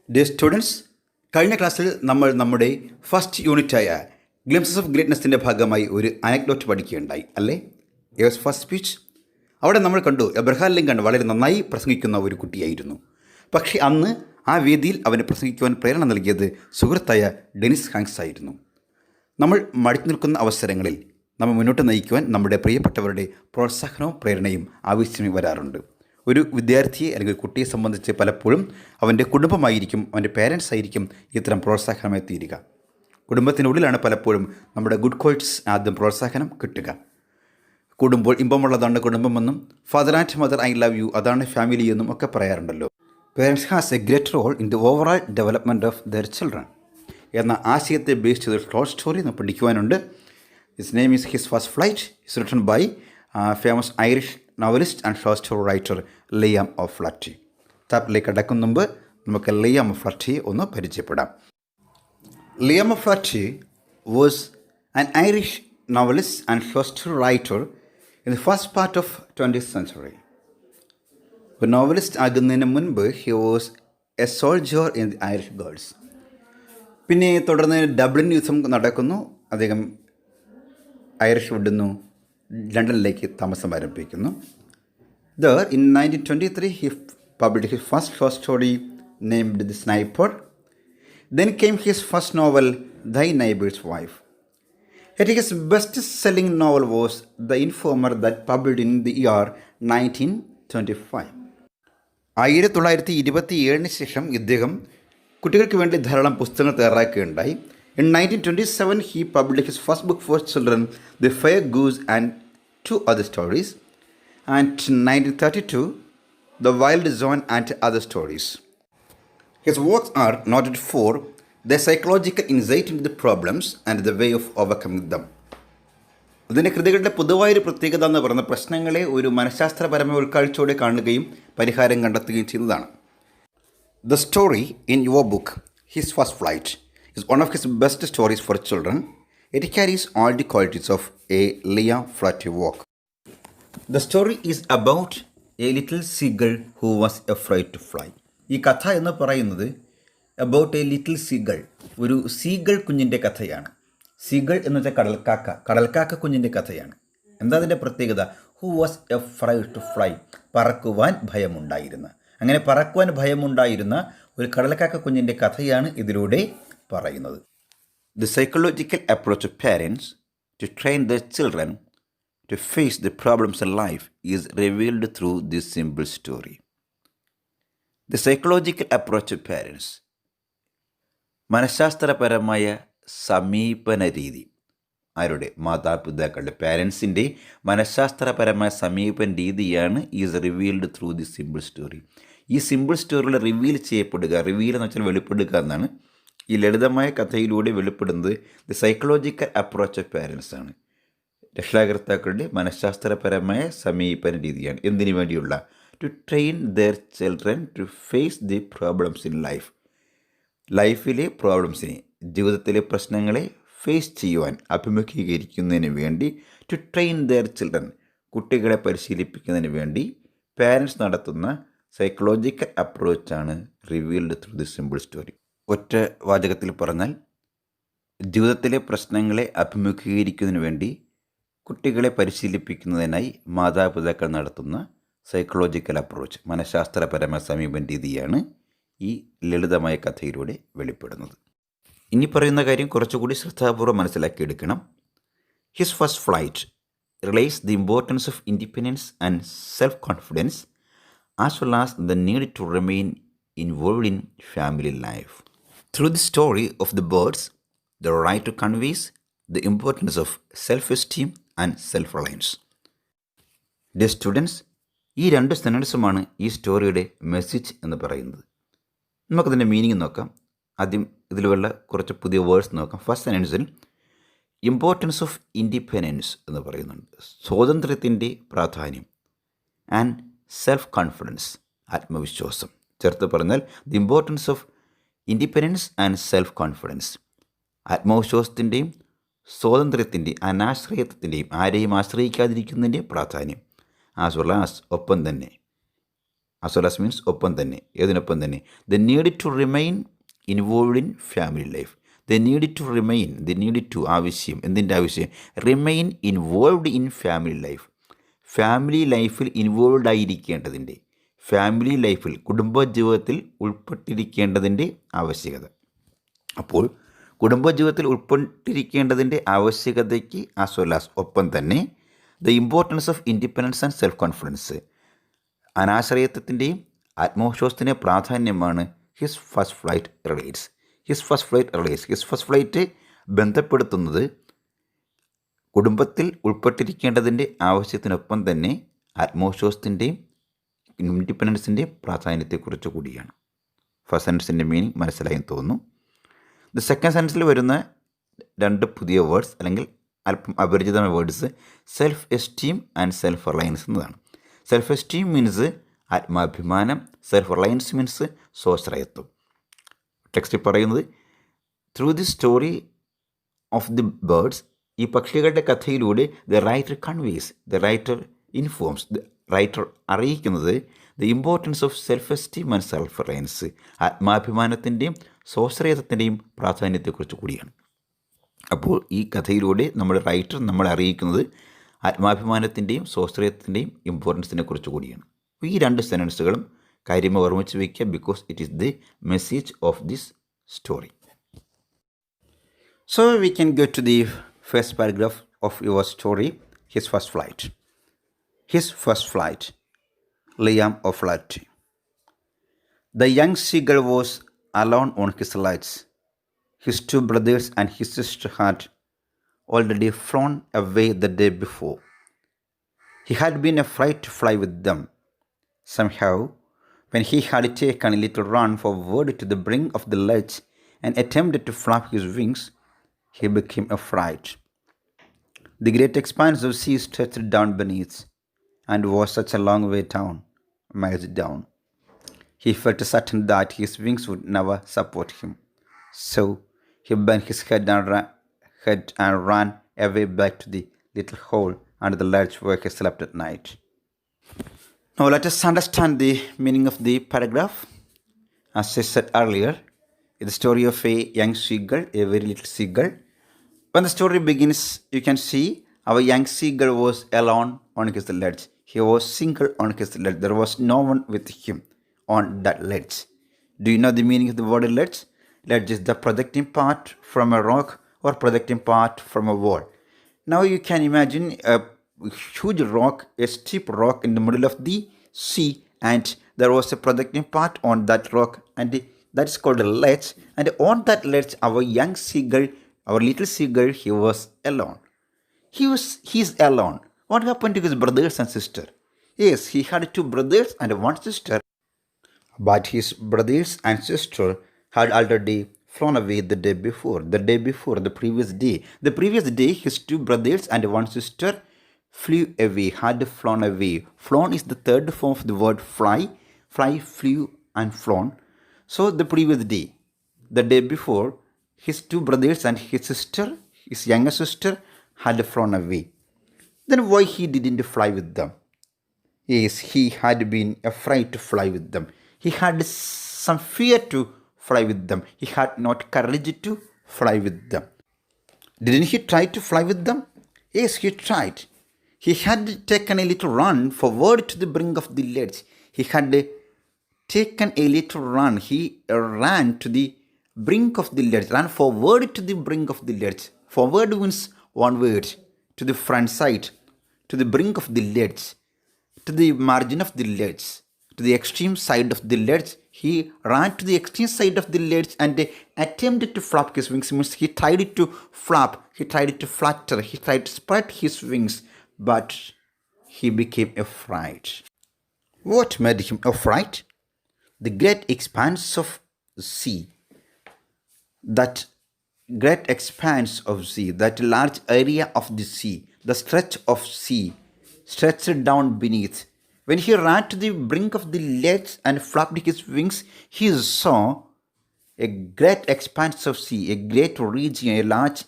Dear students, കഴിഞ്ഞ ക്ലാസ്സിൽ നമ്മൾ നമ്മുടെ ഫസ്റ്റ് യൂണിറ്റായ ഗ്ലിംസസ് ഓഫ് ഗ്രേറ്റ്നെസ്സിൻ്റെ ഭാഗമായി ഒരു അനക്ഡോട്ട് പഠിക്കുകയുണ്ടായി അല്ലേ? Yours first speech. അവിടെ നമ്മൾ കണ്ടു എബ്രഹാം ലിങ്കൺ വളരെ നന്നായി പ്രസംഗിക്കുന്ന ഒരു കുട്ടിയായിരുന്നു. പക്ഷേ അന്ന് ആ വേദിയിൽ അവന് പ്രസംഗിക്കുവാൻ പ്രേരണ നൽകിയത് സുഹൃത്തായ ഡെനിസ് ഹാങ്സ് ആയിരുന്നു. നമ്മൾ മടിച്ചു നിൽക്കുന്ന അവസരങ്ങളിൽ നമ്മൾ മുന്നോട്ട് നയിക്കുവാൻ നമ്മുടെ പ്രിയപ്പെട്ടവരുടെ പ്രോത്സാഹനവും പ്രേരണയും ആവശ്യമായി വരാറുണ്ട്. ഒരു വിദ്യാർത്ഥിയെ അല്ലെങ്കിൽ ഒരു കുട്ടിയെ സംബന്ധിച്ച് പലപ്പോഴും അവൻ്റെ കുടുംബമായിരിക്കും, അവൻ്റെ പേരൻസ് ആയിരിക്കും ഇത്തരം പ്രോത്സാഹനമായി തീരുക. കുടുംബത്തിനുള്ളിലാണ് പലപ്പോഴും നമ്മുടെ ഗുഡ് ക്വാളിറ്റീസ് ആദ്യം പ്രോത്സാഹനം കിട്ടുക. കൂടുമ്പോൾ ഇമ്പമുള്ളതാണ് കുടുംബമെന്നും father and mother I love you അതാണ് ഫാമിലി എന്നും ഒക്കെ പറയാറുണ്ടല്ലോ. Parents has a great role in the overall development of their children എന്ന ആശയത്തെ ബേസ് ചെയ്ത ഷോർട്ട് സ്റ്റോറി നമുക്ക് പഠിക്കുവാനുണ്ട്. His name is his first flight. Is written by famous Irish novelist and short story writer Liam O'Flaherty. ടോപ്പിലേക്ക് കടക്കും മുമ്പ് നമുക്ക് Liam ഓഫ് ഫ്ലറ്റിയെ ഒന്ന് പരിചയപ്പെടാം. Liam O'Flaherty was an Irish novelist and short story writer in the first part of 20th century. ഒരു novelist ആകുന്നതിന് മുൻപ് he was A soldier in the Irish girls. പിന്നെ തുടർന്ന് ഡബ്ലിൻ യുദ്ധം നടക്കുന്നു. അദ്ദേഹം ഐറിഷ് വിടുന്നു, ലണ്ടനിലേക്ക് താമസം ആരംഭിക്കുന്നു. There in 1923 he published his first short story named The Sniper. Then came his first novel Thy Neighbor's Wife. Yet his best-selling novel was The Informer that published in the year 1925. 1927 ശേഷം ഇദ്ദേഹം കുട്ടികൾക്ക് വേണ്ടി ധാരാളം പുസ്തകങ്ങൾ തയ്യാറാക്കുകയുണ്ടായി. In 1927 he published his first book for children, The Fair Goose and Two Other Stories, and 1932 The Wild Zone and Other Stories. His works are noted for their psychological insight into the problems and the way of overcoming them. ഇതിൻ്റെ കൃതികളുടെ പൊതുവായൊരു പ്രത്യേകത എന്ന് പറയുന്ന പ്രശ്നങ്ങളെ ഒരു മനഃശാസ്ത്രപരമായ ഉൾക്കാഴ്ചയോടെ കാണുകയും പരിഹാരം കണ്ടെത്തുകയും ചെയ്യുന്നതാണ്. The story in your book, His First Flight, is one of his best stories for children. It carries all the qualities of a Liam Flatty work. The story is about a little seagull who was afraid to fly. ഈ കഥ എന്ന് പറയുന്നത് about a little seagull, ഒരു seagull കുഞ്ഞിൻ്റെ കഥയാണ്. Seagull എന്ന് വെച്ചാൽ കടൽക്കാക്ക കുഞ്ഞിൻ്റെ കഥയാണ്. എന്താ അതിൻ്റെ പ്രത്യേകത? Who was afraid to fly, പറക്കുവാൻ ഭയമുണ്ടായിരുന്ന. അങ്ങനെ പറക്കുവാൻ ഭയമുണ്ടായിരുന്ന ഒരു കടൽക്കാക്ക കുഞ്ഞിൻ്റെ കഥയാണ് ഇതിലൂടെ പറയുന്നത്. The psychological approach of parents to train their children to face the problems in life is revealed through this simple story. The psychological approach of parents, മനഃശാസ്ത്രപരമായ സമീപന രീതി ആരുടെ? മാതാപിതാക്കളുടെ, പാരൻസിൻ്റെ മനഃശാസ്ത്രപരമായ സമീപന രീതിയാണ് is revealed through the simple story. ഈ simple സ്റ്റോറിയിൽ reveal ചെയ്യപ്പെടുക, റിവീൽ എന്ന് വെച്ചാൽ വെളിപ്പെടുക എന്നാണ്. ഈ ലളിതമായ കഥയിലൂടെ വെളിപ്പെടുന്നത് the psychological approach of parents ആണ്. രക്ഷാകർത്താക്കളുടെ മനഃശാസ്ത്രപരമായ സമീപന രീതിയാണ്. എന്തിനു വേണ്ടിയുള്ള? To train their children to face the problems in life. ലൈഫിലെ പ്രോബ്ലംസിനെ, ജീവിതത്തിലെ പ്രശ്നങ്ങളെ ഫേസ് ചെയ്യുവാൻ, അഭിമുഖീകരിക്കുന്നതിന് വേണ്ടി ടു ട്രെയിൻ ദെയർ ചിൽഡ്രൻ, കുട്ടികളെ പരിശീലിപ്പിക്കുന്നതിന് വേണ്ടി പാരൻസ് നടത്തുന്ന സൈക്കോളജിക്കൽ അപ്രോച്ചാണ് revealed through the simple story. ഒറ്റ വാചകത്തിൽ പറഞ്ഞാൽ, ജീവിതത്തിലെ പ്രശ്നങ്ങളെ അഭിമുഖീകരിക്കുന്നതിന് വേണ്ടി കുട്ടികളെ പരിശീലിപ്പിക്കുന്നതിനായി മാതാപിതാക്കൾ നടത്തുന്ന സൈക്കോളജിക്കൽ അപ്രോച്ച്, മനഃശാസ്ത്രപരമായ സമീപന രീതിയാണ് ഈ ലളിതമായ കഥയിലൂടെ വെളിപ്പെടുന്നത്. ഇനി പറയുന്ന കാര്യം കുറച്ചുകൂടി ശ്രദ്ധാപൂർവ്വം മനസ്സിലാക്കിയെടുക്കണം. His first flight relates the importance of independence and self confidence as well as the need to remain involved in family life. Through the story of the birds, the writer conveys the importance of self-esteem and self-reliance. Dear students, ഈ രണ്ട് സെൻറ്റൻസുമാണ് ഈ സ്റ്റോറിയുടെ message എന്ന് പറയുന്നത്. നമുക്കതിൻ്റെ meaning നോക്കാം. ആദ്യം ഇതിലുള്ള കുറച്ച് പുതിയ വേർഡ്സ് നോക്കാം. ഫസ്റ്റ് സെൻറ്റൻസിൽ ഇമ്പോർട്ടൻസ് ഓഫ് ഇൻഡിപെൻഡൻസ് എന്ന് പറയുന്നുണ്ട്, സ്വാതന്ത്ര്യത്തിൻ്റെ പ്രാധാന്യം. ആൻഡ് സെൽഫ് കോൺഫിഡൻസ്, ആത്മവിശ്വാസം. ചേർത്ത് പറഞ്ഞാൽ the importance of independence and self confidence, ആത്മവിശ്വാസത്തിൻ്റെയും സ്വാതന്ത്ര്യത്തിൻ്റെയും അനാശ്രയത്വത്തിൻ്റെയും, ആരെയും ആശ്രയിക്കാതിരിക്കുന്നതിൻ്റെയും പ്രാധാന്യം. ആസ് വെൽ ആസ്, ഒപ്പം തന്നെ as well as means ഒപ്പം തന്നെ. ഏതിനൊപ്പം തന്നെ? They needed to remain involved in family life. They needed to remain. They needed to ആവശ്യം. എന്തിൻ്റെ ആവശ്യം? Remain involved in family life. Family ലൈഫിൽ ഇൻവോൾവ് ആയിരിക്കേണ്ടതിൻ്റെ, ഫാമിലി ലൈഫിൽ കുടുംബജീവിതത്തിൽ ഉൾപ്പെട്ടിരിക്കേണ്ടതിൻ്റെ ആവശ്യകത. അപ്പോൾ കുടുംബജീവിതത്തിൽ ഉൾപ്പെട്ടിരിക്കേണ്ടതിൻ്റെ ആവശ്യകതയ്ക്ക് ആസ് വെൽ ആസ് ഒപ്പം തന്നെ the importance of independence and self confidence, അനാശ്രയത്വത്തിൻ്റെയും ആത്മവിശ്വാസത്തിൻ്റെയും പ്രാധാന്യമാണ് his first flight relates. His first flight ബന്ധപ്പെടുത്തുന്നത് കുടുംബത്തിൽ ഉൾപ്പെട്ടിരിക്കേണ്ടതിൻ്റെ ആവശ്യത്തിനൊപ്പം തന്നെ ആത്മവിശ്വാസത്തിൻ്റെയും ഇൻഡിപെൻഡൻസിൻ്റെയും പ്രാധാന്യത്തെക്കുറിച്ച് കൂടിയാണ്. ഫസ്റ്റ് സെൻറ്റൻസിൻ്റെ മീനിങ് മനസ്സിലായെന്ന് തോന്നുന്നു. ദ സെക്കൻഡ് സെൻറ്റൻസിൽ വരുന്ന രണ്ട് പുതിയ വേർഡ്സ് അല്ലെങ്കിൽ അല്പം അപരിചിതമായ words self esteem and self reliance എന്നതാണ്. സെൽഫ് എസ്റ്റീം മീൻസ് ആത്മാഭിമാനം, സെൽഫ് റിലയൻസ് മീൻസ് സ്വാശ്രയത്വം. ടെക്സ്റ്റ് പറയുന്നത് through the story of the birds, ഈ പക്ഷികളുടെ കഥയിലൂടെ the writer informs, the writer അറിയിക്കുന്നത് the importance of self esteem and self reliance, ആത്മാഭിമാനത്തിൻ്റെയും സ്വാശ്രയത്വത്തിൻ്റെയും പ്രാധാന്യത്തെക്കുറിച്ച് കൂടിയാണ്. അപ്പോൾ ഈ കഥയിലൂടെ റൈറ്റർ നമ്മളെ അറിയിക്കുന്നത് ആത്മാഭിമാനത്തിൻ്റെയും സ്വാശ്രയത്വത്തിൻ്റെയും ഇമ്പോർട്ടൻസിനെ കുറിച്ച് കൂടിയാണ്. ഈ രണ്ട് സെൻറ്റൻസുകളും കാര്യമായി ഓർമ്മിച്ച് വയ്ക്കുക, because it is the message of this story. So we can go to the first paragraph of your story, his first flight. His first flight, Liam O'Flaherty. The young seagull was alone on his lights. His two brothers and his sister had already flown away the day before. He had been afraid to fly with them. Somehow, when he had taken a little run forward to the brink of the ledge and attempted to flap his wings, he became afraid. The great expanse of sea stretched down beneath, and was such a long way down, miles down. He felt certain that his wings would never support him. So he bent his head and ran away back to the little hole under the ledge where he slept at night. Now let us understand the meaning of the paragraph. As I said earlier, it's the story of a young seagull, a very little seagull. When the story begins, you can see our young seagull was alone on his ledge. He was single on his ledge. There was no one with him on that ledge. Do you know the meaning of the word ledge? Ledge is the projecting part from a rock or projecting part from a wall. Now you can imagine a huge rock, a steep rock in the middle of the sea, and there was a projecting part on that rock, and that is called a ledge. And on that ledge, our young seagull, our little seagull, he was alone. He's alone. What happened to his brothers and sister? Yes, he had two brothers and one sister, but his brothers and sister had already flown away the day before. The previous day. The previous day, his two brothers and one sister flew away, had flown away. Flown is the third form of the word fly. Fly, flew, and flown. So the previous day, the day before, his two brothers and his sister, his younger sister, had flown away. Then why he didn't fly with them? Yes, he had been afraid to fly with them. He had some fear to fly with them. He had not courage to fly with them. Didn't he try to fly with them? Yes, he tried. He had taken a little run forward to the brink of the ledge. He had taken a little run. He ran to the brink of the ledge, ran forward to the brink of the ledge. Forward means one word, to the front side, to the brink of the ledge, to the margin of the ledge, to the extreme side of the ledge. He ran to the extreme side of the ledge and attempted to flap his wings. Means he tried to flap, he tried to flutter, he tried to spread his wings, but he became afraid. What made him afraid? The great expanse of sea, that great expanse of sea, that large area of the sea, the stretch of sea, stretched down beneath. When he ran to the brink of the ledge and flapped his wings, he saw a great expanse of sea, a great region, a large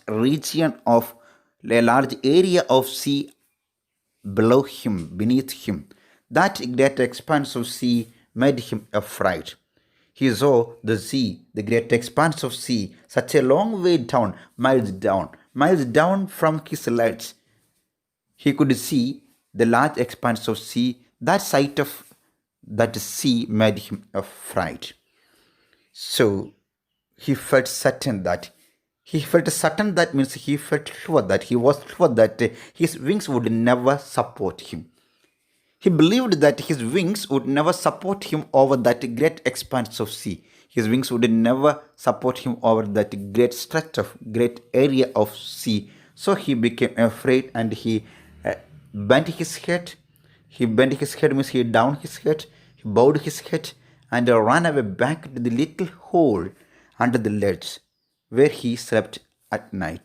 area of sea below him, beneath him. That great expanse of sea made him afraid. He saw the sea, the great expanse of sea, such a long way down, miles down from his legs. He could see the large expanse of sea. That sight of that sea made him afraid. So he felt certain that means he felt sure that he was sure that his wings would never support him. He believed that his wings would never support him over that great expanse of sea. His wings would never support him over that great stretch of great area of sea. So he became afraid and he bent his head. He bent his head means he down his head. He bowed his head and ran away back to the little hole under the ledge where he slept at night.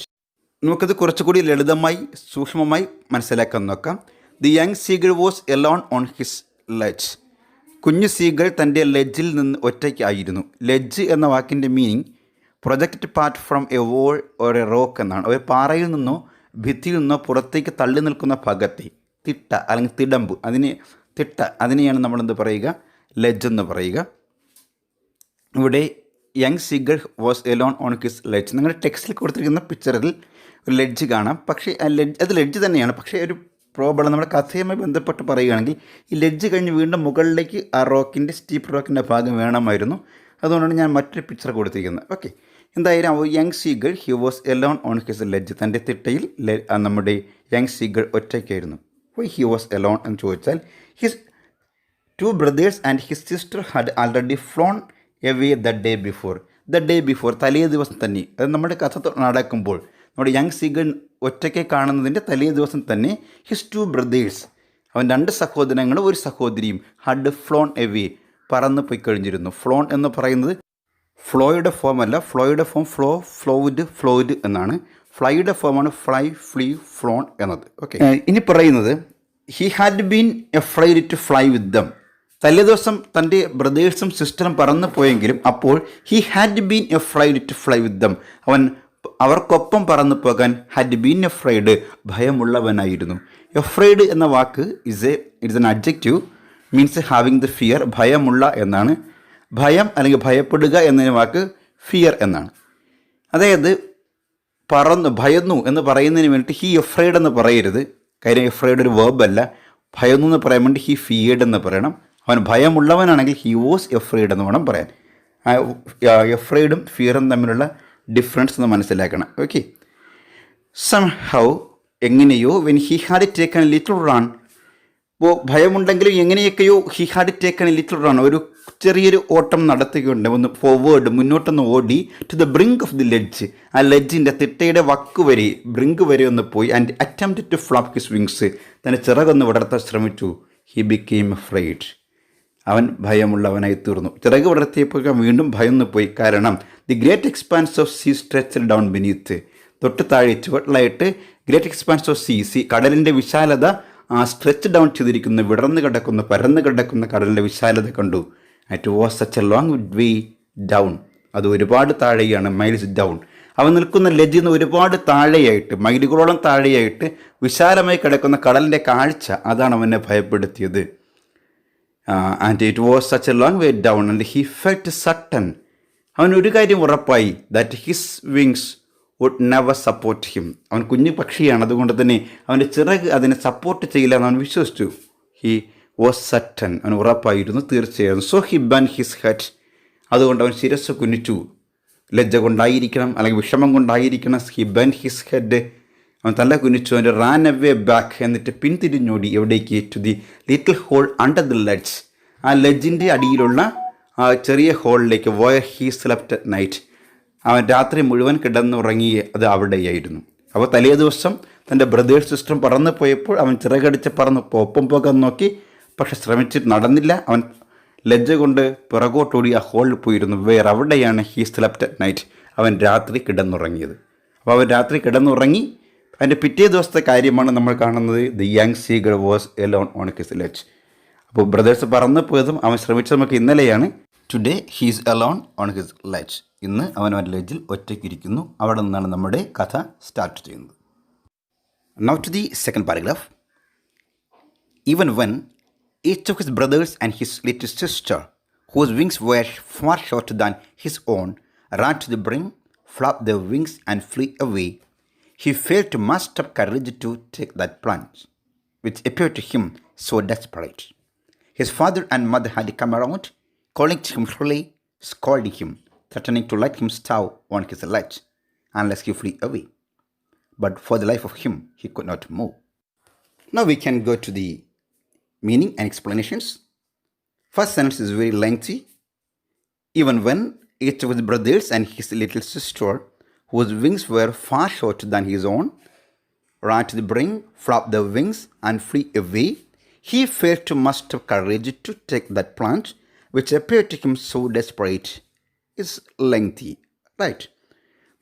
നമുക്കത് കുറച്ചുകൂടി ലളിതമായി സൂക്ഷ്മമായി മനസ്സിലാക്കാൻ നോക്കാം. The young seagull was alone on his ledge. കുഞ്ഞു seagull തൻ്റെ ലെഡ്ജിൽ നിന്ന് ഒറ്റയ്ക്കായിരുന്നു. ലെഡ്ജ് എന്ന വാക്കിൻ്റെ meaning project part from a wall or a rock എന്നാണ്. ഒരു പാറയിൽ നിന്നോ ഭിത്തിയിൽ നിന്നോ പുറത്തേക്ക് തള്ളി നിൽക്കുന്ന ഭാഗത്തെ തിട്ട അല്ലെങ്കിൽ തിടമ്പ്, അതിനെയാണ് നമ്മളെന്ത് പറയുക, ലെഡ്ജ് എന്ന് പറയുക. ഇവിടെ young seagull was alone on his ledge. നിങ്ങളുടെ ടെക്സ്റ്റിൽ കൊടുത്തിരിക്കുന്ന പിക്ചറിൽ ഒരു ലെഡ്ജ് കാണാം. പക്ഷേ അത് ലെഡ്ജ് തന്നെയാണ്. പക്ഷേ ഒരു പ്രോബ്ലം, നമ്മുടെ കഥയുമായി ബന്ധപ്പെട്ട് പറയുകയാണെങ്കിൽ ഈ ലെഡ്ജ് കഴിഞ്ഞ് വീണ്ടും മുകളിലേക്ക് ആ റോക്കിൻ്റെ സ്റ്റീപ്പ് റോക്കിൻ്റെ ഭാഗം വേണമായിരുന്നു. അതുകൊണ്ടാണ് ഞാൻ മറ്റൊരു പിക്ചർ കൊടുത്തിരിക്കുന്നത്. ഓക്കെ, എന്തായാലും young seagull he was alone on his ledge. തൻ്റെ തിട്ടയിൽ നമ്മുടെ യങ് സീഗൾ ഒറ്റയ്ക്കായിരുന്നു. വൈ ഹി വാസ് എലോൺ എന്ന് ചോദിച്ചാൽ his 2 brothers and his sister had already flown away the day before, തലേ ദിവസം തന്നെ. അത് നമ്മുടെ കഥ നടക്കുമ്പോൾ നമ്മുടെ യങ് സീഗൾ ഒറ്റയ്ക്ക് കാണുന്നതിൻ്റെ തലേ ദിവസം തന്നെ ഹിസ് 2 brothers, അവൻ 2 സഹോദരങ്ങളും 1 സഹോദരിയും had flown away, പറന്ന് പോയി കഴിഞ്ഞിരുന്നു. ഫ്ലോൺ എന്ന് പറയുന്നത് ഫ്ലോയുടെ ഫോം അല്ല. ഫ്ലോയുടെ ഫോം ഫ്ലോയിഡ് എന്നാണ്. ഫ്ലൈയുടെ ഫോമാണ് ഫ്ലൈ, ഫ്ലീ, ഫ്ലോൺ എന്നത്. ഓക്കെ, ഇനി പറയുന്നത് he had been afraid to fly with them. തലേ ദിവസം തൻ്റെ ബ്രദേഴ്സും സിസ്റ്ററും പറന്നു പോയെങ്കിലും അപ്പോൾ he had been afraid to fly with them, അവൻ അവർക്കൊപ്പം പറന്നു പോകാൻ ഹാഡ് ബീൻ എഫ്രൈഡ്, ഭയമുള്ളവനായിരുന്നു. എഫ്രൈഡ് എന്ന വാക്ക് it's an adjective, means having the fear, ഭയമുള്ള എന്നാണ്. ഭയം അല്ലെങ്കിൽ ഭയപ്പെടുക എന്ന വാക്ക് ഫിയർ എന്നാണ്. അതായത് ഭയന്നു എന്ന് പറയുന്നതിന് വേണ്ടിയിട്ട് ഹി എഫ്രൈഡ് എന്ന് പറയരുത്. കാര്യം എഫ്രൈഡ് ഒരു വേർബല്ല. ഭയന്നു എന്ന് പറയാൻ വേണ്ടി ഹി ഫിയേഡ് എന്ന് പറയണം. അവൻ ഭയമുള്ളവനാണെങ്കിൽ ഹി വാസ് എഫ്രൈഡ് എന്ന് വേണം പറയാൻ. എഫ്രൈഡും ഫിയറും തമ്മിലുള്ള ഡിഫറൻസ് എന്ന് മനസ്സിലാക്കണം. ഓക്കെ, സംഹൗ എങ്ങനെയോ when he had taken a little run, ഇപ്പോൾ ഭയമുണ്ടെങ്കിലും എങ്ങനെയൊക്കെയോ he had taken a little run, ഒരു ചെറിയൊരു ഓട്ടം നടത്തുകയുണ്ട്. ഒന്ന് ഫോർവേഡ്, മുന്നോട്ടൊന്ന് ഓടി to the brink of the ledge, ആ ലെഡ്ജിൻ്റെ തിട്ടയുടെ ബ്രിങ്ക് വരെ ഒന്ന് പോയി. And attempt to flap his wings, തൻ്റെ ചിറകൊന്ന് വിടർത്താൻ ശ്രമിച്ചു. ഹി ബിക്കെയിം അഫ്രൈഡ്, അവൻ ഭയമുള്ളവനായി തീർന്നു. ചിറക് വിടർത്തിയപ്പോൾ വീണ്ടും ഭയന്നു പോയി. കാരണം the great expanse of sea stretched down beneath, തൊട്ട് താഴെ ചുവട്ടിലായിട്ട് ഗ്രേറ്റ് എക്സ്പാൻസ് ഓഫ് സീ, കടലിൻ്റെ വിശാലത സ്ട്രെച്ച് ഡൗൺ ചെയ്തിരിക്കുന്ന, പരന്ന് കിടക്കുന്ന കടലിൻ്റെ വിശാലത കണ്ടു. It was such a long way down, അത് ഒരുപാട് താഴെയാണ്, മൈൽസ് ഡൗൺ. അവൻ നിൽക്കുന്ന ലെഡ്ജിൽ നിന്ന് ഒരുപാട് താഴെയായിട്ട്, മൈലുകളോളം താഴെയായിട്ട് വിശാലമായി കിടക്കുന്ന കടലിൻ്റെ കാഴ്ച, അതാണ് അവനെ ഭയപ്പെടുത്തിയത്. And it was such a long way down and he felt certain, അവൻ ഒരു കാര്യം ഉറപ്പായി, that his wings would never support him. അവൻ കുഞ്ഞു പക്ഷിയാണ്, അതുകൊണ്ട് തന്നെ അവൻ്റെ ചിറക് അതിനെ സപ്പോർട്ട് ചെയ്യില്ല എന്ന് അവൻ വിശ്വസിച്ചു. ഹി വാസ് സർട്ടൻ, അവൻ ഉറപ്പായിരുന്നു, തീർച്ചയായും. സോ ഹി ബൻ ഹിസ് ഹെഡ്, അതുകൊണ്ട് അവൻ ശിരസ് കുനിച്ചു. ലജ്ജ കൊണ്ടായിരിക്കണം അല്ലെങ്കിൽ വിഷമം കൊണ്ടായിരിക്കണം. ഹി ബൻ ഹിസ് ഹെഡ്, അവൻ തല കുനിച്ചു. അവൻ്റെ റാൻ അവേ ബാക്ക്, എന്നിട്ട് പിന്തിരിഞ്ഞോടി. എവിടേക്ക്? To the little hole under the ledge, ആ ലെഡ്ജിൻ്റെ അടിയിലുള്ള ആ ചെറിയ ഹോളിലേക്ക്. Where he slept at night, അവൻ രാത്രി മുഴുവൻ കിടന്നുറങ്ങി അത് അവിടെയായിരുന്നു. അപ്പോൾ തലേ ദിവസം തൻ്റെ ബ്രദേഴ്സ് സിസ്റ്ററും പറന്നു പോയപ്പോൾ അവൻ ചിറകടിച്ച് ഒപ്പം പോകാൻ നോക്കി, പക്ഷെ ശ്രമിച്ചിട്ട് നടന്നില്ല. അവൻ ലജ്ജ കൊണ്ട് പിറകോട്ടോടി ആ ഹോളിൽ പോയിരുന്നു. അവിടെയാണ് ഹീ സ്ലെപ്റ്റ് അറ്റ് നൈറ്റ്, അവൻ രാത്രി കിടന്നുറങ്ങിയത്. അപ്പോൾ അവൻ രാത്രി കിടന്നുറങ്ങി. അതിൻ്റെ പിറ്റേ ദിവസത്തെ കാര്യമാണ് നമ്മൾ കാണുന്നത്. The young seagull was alone on his ledge. അപ്പോൾ ബ്രദേഴ്സ് പറന്നു പോയതും അവൻ ശ്രമിച്ചത് നമുക്ക് ഇന്നലെയാണ്. Today he's alone on his ledge, ഇന്ന് അവൻ അവൻ്റെ ലെഡ്ജിൽ ഒറ്റയ്ക്കിരിക്കുന്നു. അവിടെ നിന്നാണ് നമ്മുടെ കഥ സ്റ്റാർട്ട് ചെയ്യുന്നത്. Now to the second paragraph. Even when each of his brothers and his little sister, whose wings were far shorter than his own, ran to the brink, flapped their wings, and flew away. He failed to muster up courage to take that plunge, which appeared to him so desperate. His father and mother had come around, calling to him shrilly, scolding him, threatening to let him starve on his ledge unless he flew away. But for the life of him, he could not move. Now we can go to the meaning and explanations. First sentence is very lengthy. Even when each of his brothers and his little sister, whose wings were far shorter than his own, ran to the brink, flapped their wings, and flew away, he failed to muster courage to take that plunge, which appeared to him so desperate. Is lengthy, right?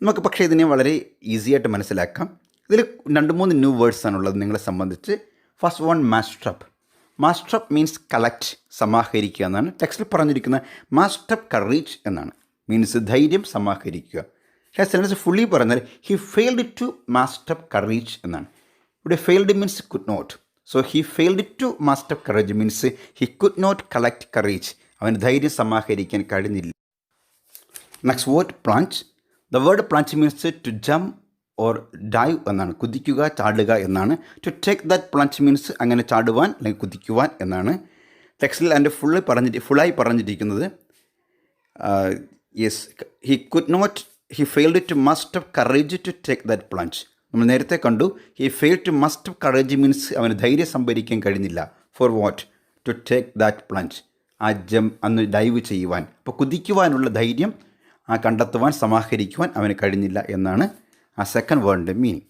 നമുക്ക് പക്ഷേ ഇതിനെ വളരെ easy ആയിട്ട് മനസ്സിലാക്കാം. ഇതിൽ 2-3 new words ആണുള്ളത് നിങ്ങളെ സംബന്ധിച്ച്. First one muster up. Muster up means collect, സമാഹരിക്കുക എന്നാണ്. ടെക്സ്റ്റിൽ പറഞ്ഞിരിക്കുന്ന മാസ്റ്ററപ്പ് കറേജ് എന്നാണ്. മീൻസ് ധൈര്യം സമാഹരിക്കുക. പക്ഷേ സെൻറ്റൻസ് ഫുള്ളി പറഞ്ഞാൽ he failed to muster up courage എന്നാണ്. ഇവിടെ failed means could not. So he failed to muster up courage means he could not collect courage. അവന് ധൈര്യം സമാഹരിക്കാൻ കഴിഞ്ഞില്ല. Next word plunge. The word plunge means to jump or dive എന്നാണ്. കുതിക്കുക, ചാടുക എന്നാണ്. To take that plunge means അങ്ങനെ ചാടുവാൻ അല്ലെങ്കിൽ കുതിക്കുവാൻ എന്നാണ്. ടെക്സ്റ്റിൽ അതിൻ്റെ ഫുള്ളായി പറഞ്ഞിരിക്കുന്നത് yes he failed to muster up courage to take that plunge. നമ്മൾ നേരത്തെ കണ്ടു he failed to muster up courage means അവന് ധൈര്യം സംഭരിക്കാൻ കഴിഞ്ഞില്ല. For what? To take that plunge, ആ അന്ന് ഡൈവ് ചെയ്യുവാൻ. അപ്പോൾ കുതിക്കുവാനുള്ള ധൈര്യം കണ്ടെത്തുവാൻ, സമാഹരിക്കുവാൻ അവന് കഴിഞ്ഞില്ല എന്നാണ് ആ സെക്കൻഡ് വേർഡിൻ്റെ meaning.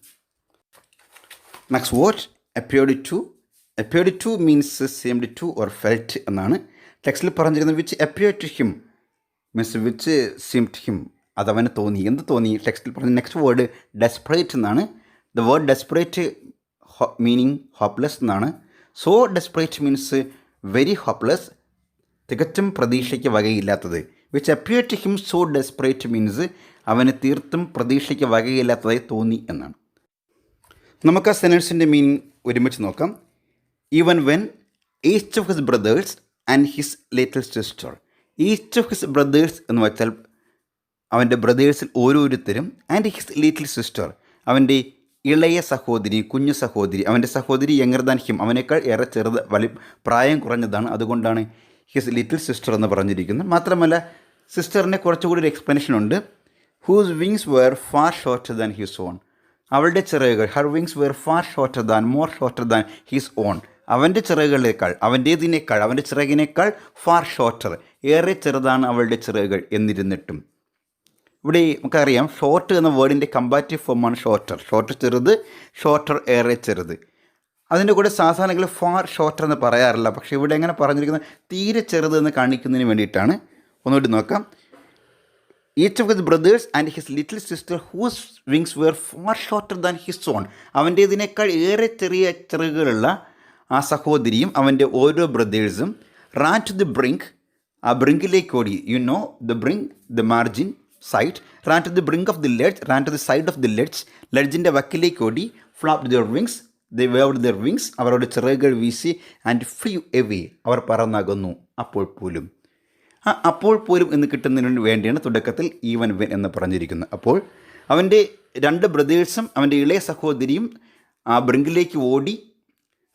Next word appeared to. Appeared to means seemed to or felt എന്നാണ്. ടെക്സ്റ്റിൽ പറഞ്ഞിരിക്കുന്നത് which appear to him means which seemed him, അതവന് തോന്നി. എന്ത് തോന്നി? ടെക്സ്റ്റിൽ പറഞ്ഞ നെക്സ്റ്റ് വേർഡ് ഡെസ്പറേറ്റ് എന്നാണ്. The word desperate meaning hopeless എന്നാണ്. So desperate means very hopeless, തികച്ചും പ്രതീക്ഷയ്ക്ക് വകയില്ലാത്തത്. Which appear to him so desperate means അവന് തീർത്തും പ്രതീക്ഷയ്ക്ക് വകയില്ലാത്തതായി തോന്നി എന്നാണ്. നമുക്ക് ആ സെൻറ്റൻസിൻ്റെ മീനിങ് ഒരുമിച്ച് നോക്കാം. Even when each of his brothers and his little sister. Each of his brothers എന്ന് വെച്ചാൽ അവൻ്റെ ബ്രദേഴ്സിൽ ഓരോരുത്തരും, ആൻഡ് ഹിസ് ലിറ്റിൽ സിസ്റ്റർ അവൻ്റെ ഇളയ സഹോദരി, കുഞ്ഞു സഹോദരി. അവൻ്റെ സഹോദരി യങ്ങർ ദാൻ ഹിം, അവനേക്കാൾ ഏറെ പ്രായം കുറഞ്ഞതാണ്. അതുകൊണ്ടാണ് ഹിസ് ലിറ്റിൽ സിസ്റ്റർ എന്ന് പറഞ്ഞിരിക്കുന്നത്. മാത്രമല്ല സിസ്റ്ററിനെ കുറച്ചുകൂടി ഒരു എക്സ്പ്ലനേഷൻ ഉണ്ട്. Whose wings were far shorter than his own. അവളുടെ ചിറകുകൾ, her wings were far shorter than, more shorter than his own. അവൻ്റെ ചിറകുകളേക്കാൾ, അവൻ്റെ ചിറകിനേക്കാൾ ഫാർ ഷോർട്ടർ, ഏറെ ചെറുതാണ് അവളുടെ ചിറകുകൾ. എന്നിരുന്നിട്ടും ഇവിടെ നമുക്കറിയാം ഷോർട്ട് എന്ന വേർഡിൻ്റെ കമ്പാറ്റീവ് ഫോമാണ് ഷോർട്ടർ. ഷോർട്ട് ചെറുത്, ഷോർട്ടർ ഏറെ ചെറുത്. അതിൻ്റെ കൂടെ സാധാരണ ഫാർ ഷോർട്ടർ എന്ന് പറയാറില്ല. പക്ഷേ ഇവിടെ എങ്ങനെ പറഞ്ഞിരിക്കുന്നത് തീരെ ചെറുത് എന്ന് കാണിക്കുന്നതിന് വേണ്ടിയിട്ടാണ്. ഒന്നുകൂടി നോക്കാം. Each of his brothers and his little sister whose wings were far shorter than his own. അവൻ്റേതിനേക്കാൾ ഏറെ ചെറിയ ചിറകുകളുള്ള ആ സഹോദരിയും അവൻ്റെ ഓരോ ബ്രദേഴ്സും റാൻ ടു ദി ബ്രിങ്ക്, ആ ബ്രിങ്കിലേക്ക് ഓടി. You know the brink, the margin, side. Ran to the brink of the ledge, ran to the side of the ledge, ലെഡ്ജിൻ്റെ വക്കിലേക്ക് ഓടി. Flapped their wings, they waved their wings, അവരുടെ ചിറകുകൾ വീശി. And flew away, അവർ പറന്നകന്നു. അപ്പോൾ പോലും എന്ന് കിട്ടുന്നതിന് വേണ്ടിയാണ് തുടക്കത്തിൽ ഈവൻ വെൻ എന്ന് പറഞ്ഞിരിക്കുന്നത്. അപ്പോൾ അവൻ്റെ 2 ബ്രദേഴ്സും അവൻ്റെ ഇളയ സഹോദരിയും ആ ബ്രിങ്കിലേക്ക് ഓടി.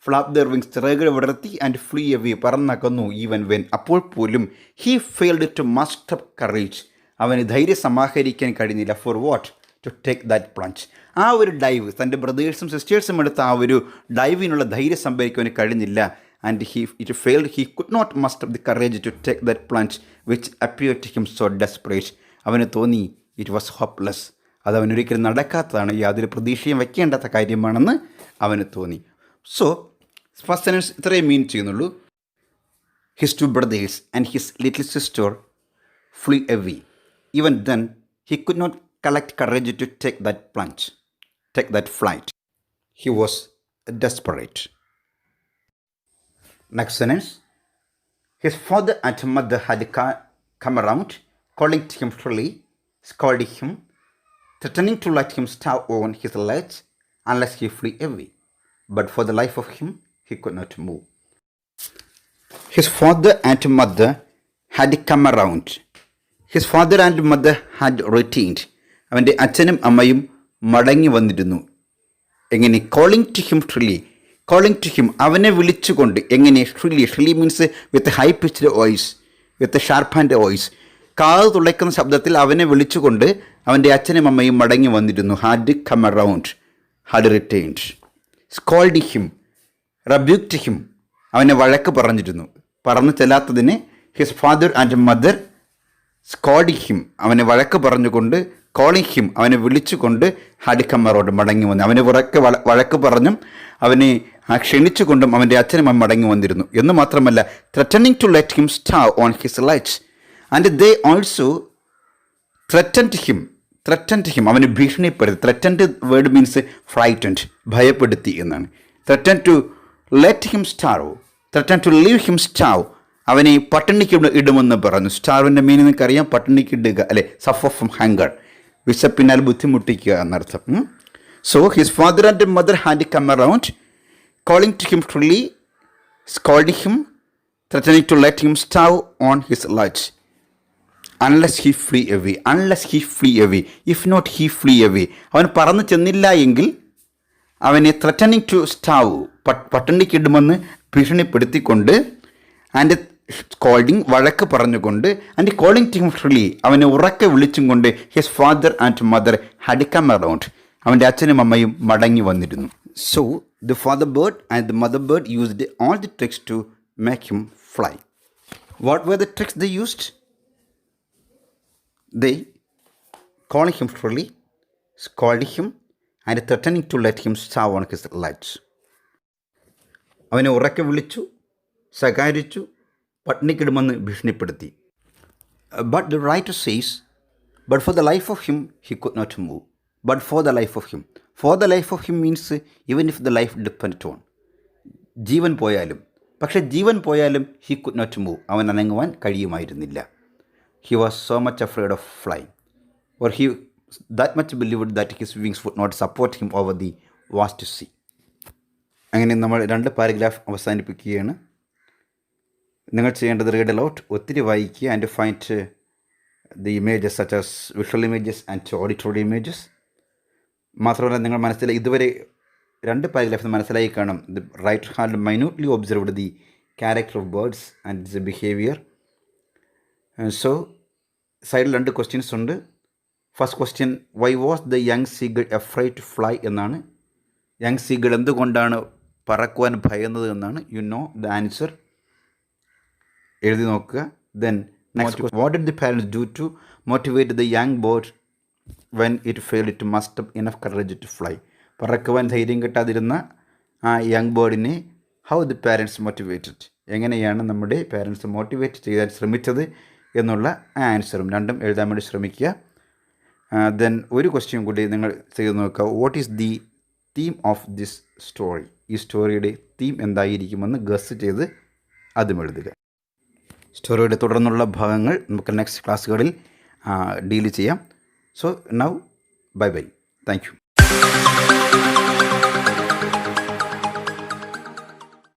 ഫ്ലാപ്പ് ദർ വിങ്സ്, ചിറകുകൾ വിടർത്തി. ആൻഡ് ഫ്ലൂ എവേ, പറന്നകന്നു. ഈവൻ വെൻ, അപ്പോൾ പോലും. He failed to muster up courage, അവന് ധൈര്യം സമാഹരിക്കാൻ കഴിഞ്ഞില്ല. For what? To take that plunge, ആ ഒരു ഡൈവ്. തൻ്റെ ബ്രദേഴ്സും സിസ്റ്റേഴ്സും എടുത്ത ആ ഒരു ഡൈവിനുള്ള ധൈര്യം സംഭരിക്കുവാൻ കഴിഞ്ഞില്ല. And it failed. He could not muster the courage to take that plunge, which appeared to him so desperate. അവന് തോന്നി ഇറ്റ് വാസ് ഹോപ്പ്ലെസ്, അത് അവനൊരിക്കലും നടക്കാത്തതാണ്, യാതൊരു പ്രതീക്ഷയും വയ്ക്കേണ്ടാത്ത കാര്യമാണെന്ന് അവന് തോന്നി. സോ ഫസ്റ്റ് സെൻറ്റൻസ് ഇത്രയും മീൻ ചെയ്യുന്നുള്ളൂ. His 2 brothers and his little sister flew away. Even then he could not collect courage to take that plunge, take that flight. He was desperate. Next sentence. His father and mother had come around, calling to him shrilly, scolding him, threatening to let him starve on his ledge unless he flew away. But for the life of him, he could not move. His father and mother had come around. His father and mother had returned. അവൻ്റെ അച്ഛനും അമ്മയും മടങ്ങി വന്നിരുന്നു. എങ്ങനെ? Calling to him shrilly. Calling to him, അവനെ വിളിച്ചുകൊണ്ട്. എങ്ങനെ? Shrilly. Shrilly means with high pitched voice, with sharp and voice. കാത് തുളയ്ക്കുന്ന ശബ്ദത്തിൽ അവനെ വിളിച്ചുകൊണ്ട് അവൻ്റെ അച്ഛനും അമ്മയും മടങ്ങി വന്നിരുന്നു. Had come around, had returned. Scold him, rebuked him, അവനെ വഴക്ക് പറഞ്ഞിരുന്നു. പറന്നു ചെല്ലാത്തതിന് his father and mother scold him, അവനെ വഴക്ക് പറഞ്ഞുകൊണ്ട്. കോളിംഗ് ഹിം, അവനെ വിളിച്ചുകൊണ്ട്. ഹാഡ് കം അറൗണ്ട്, മടങ്ങി വന്നു. അവനെ വഴക്ക് പറഞ്ഞും അവനെ ക്ഷണിച്ചുകൊണ്ടും അവൻ്റെ അച്ഛനും അമ്മ മടങ്ങി വന്നിരുന്നു. എന്ന് മാത്രമല്ല, threatening to let him starve on his lights. And they also threatened him, അവന് ഭീഷണിപ്പെടുത്തി. ത്രെറ്റൻഡ് വേർഡ് മീൻസ് ഫ്രൈറ്റൻഡ്, ഭയപ്പെടുത്തി എന്നാണ്. Threaten to let him starve, threaten to leave him starve, അവനെ പട്ടിണിക്ക് ഇടുമെന്ന് പറഞ്ഞു. സ്റ്റാർവിൻ്റെ മീനിങ് നിങ്ങൾക്കറിയാം, പട്ടിണിക്ക് ഇടുക അല്ലെ, സഫർ ഫ്രം ഹങ്കർ, വിശപ്പിനാൽ ബുദ്ധിമുട്ടിക്കുക എന്നർത്ഥം. So his father and mother had come around, calling to him freely, scolding him, threatening to let him starve on his lights. Unless he flee away, unless he flee away, if not he flee away, അവൻ പറന്നു ചെന്നില്ല എങ്കിൽ അവനെ threatening to starve, പട്ടിണിക്കിടുമെന്ന് ഭീഷണിപ്പെടുത്തിക്കൊണ്ട്. And scolding, വഴക്ക് പറഞ്ഞുകൊണ്ട്. And calling to him freely, അവനെ ഉറക്കെ വിളിച്ചും കൊണ്ട്. His father and mother had come around, അവൻ്റെ അച്ഛനും അമ്മയും മടങ്ങി വന്നിരുന്നു. So the father bird and the mother bird used all the tricks to make him fly. What were the tricks they used? They calling him freely, scolding him, and threatening to let him starve on his lights. അവനെ ഉറക്കെ വിളിച്ചു, ശകാരിച്ചു, പട്ടിണിക്കിടുമെന്ന് ഭീഷണിപ്പെടുത്തി. But the writer says, but for the life of him he could not move. But for the life of him. For the life of him means even if the life depended on. ജീവൻ പോയാലും, പക്ഷേ ജീവൻ പോയാലും he could not move, അവൻ അനങ്ങുവാൻ കഴിയുമായിരുന്നില്ല. He was so much afraid of flying, or he that much believed that his wings would not support him over the vast sea. അങ്ങനെ നമ്മൾ 2 paragraph അവസാനിപ്പിക്കുകയാണ്. നിങ്ങൾ ചെയ്യേണ്ടത് റീഡ് അലൗട്ട്, ഒത്തിരി വായിക്കുക. And find the images such as visual images and auditory images. മാത്രമല്ല, നിങ്ങൾ ഇതുവരെ 2 പാരഗ്രാഫ് മനസ്സിലായി കാണും. The writer had minutely observed the character of birds and its behaviour. So സൈഡിൽ 2 ക്വസ്റ്റ്യൻസ് ഉണ്ട്. First question, why was the young seagull afraid to fly എന്നാണ്. Young seagull എന്തുകൊണ്ടാണ് പറക്കുവാൻ ഭയന്നത് എന്നാണ്. യു നോ ദ ആൻസർ, എഴുതി നോക്കുക. Then next, what did the parents do to motivate the young bird when it failed to muster enough courage to fly. പറക്കുവാൻ ധൈര്യം കിട്ടാതിരുന്ന ആ യങ് ബേർഡിനെ ഹൗ ദി പാരൻസ് മോട്ടിവേറ്റഡ്, എങ്ങനെയാണ് നമ്മുടെ പാരൻസ് മോട്ടിവേറ്റ് ചെയ്യാൻ ശ്രമിച്ചത് എന്നുള്ള ആൻസറും 2ഉം എഴുതാൻ വേണ്ടി ശ്രമിക്കുക. ദെൻ ഒരു ക്വസ്റ്റ്യൻ കൂടി നിങ്ങൾ ചെയ്ത് നോക്കുക. What is the theme of this story, ഈ സ്റ്റോറിയുടെ തീം എന്തായിരിക്കുമെന്ന് ഗസ് ചെയ്ത് അതും എഴുതുക. സ്റ്റോറിയുടെ തുടർന്നുള്ള ഭാഗങ്ങൾ നമുക്ക് നെക്സ്റ്റ് ക്ലാസ്സുകളിൽ ഡീൽ ചെയ്യാം. So now bye bye, thank you.